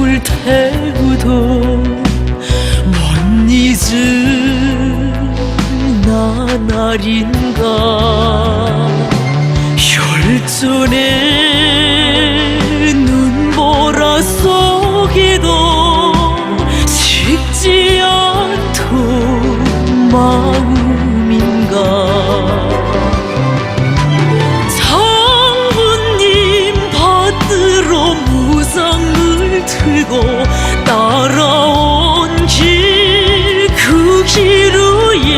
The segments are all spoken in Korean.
꿈을 태우도 못 잊은 나날인가. 혈전의 눈보라 속에도 식지 않던 마음인가. 장군님 받들어 무상을 들고 따라온 길, 그 길 위에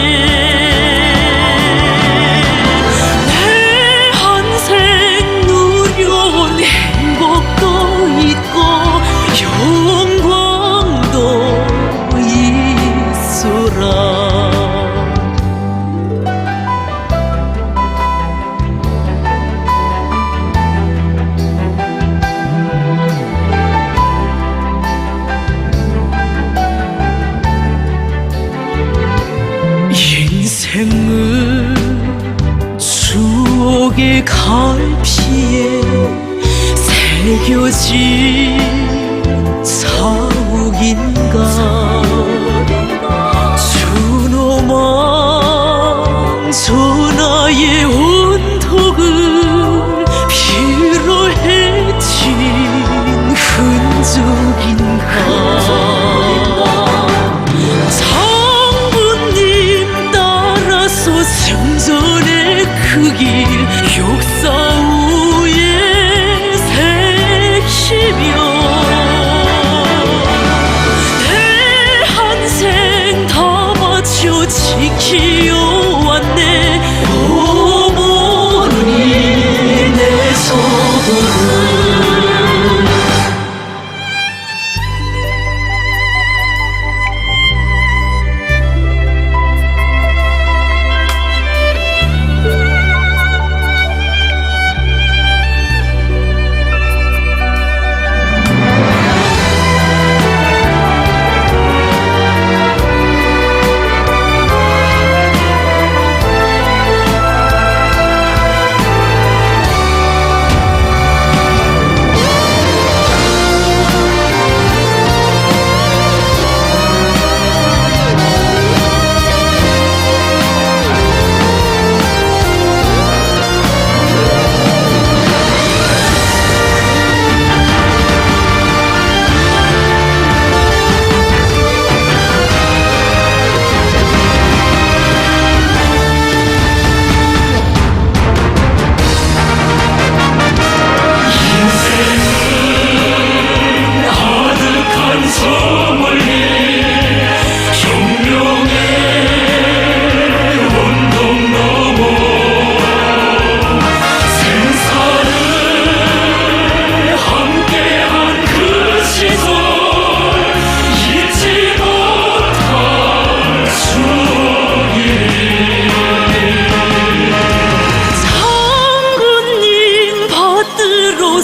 내 한생 누려온 행복도 있고 영광도 있어라. 인생은 추억의 갈피에 새겨진 자욱인가. 준호망 전하의 온턱을 피로 헤친 흔적인가. 생전의 그 길 역사 위에 새기며 내 한생 다 바쳐 지켜왔네. 어머니 내 서도를.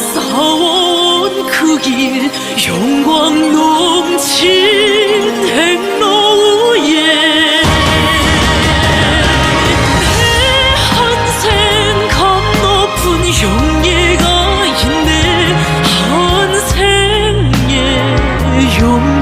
싸워온 그 길 영광 넘친 행로 위에 내 한생 감 높은 영예가 있네. 한생의 영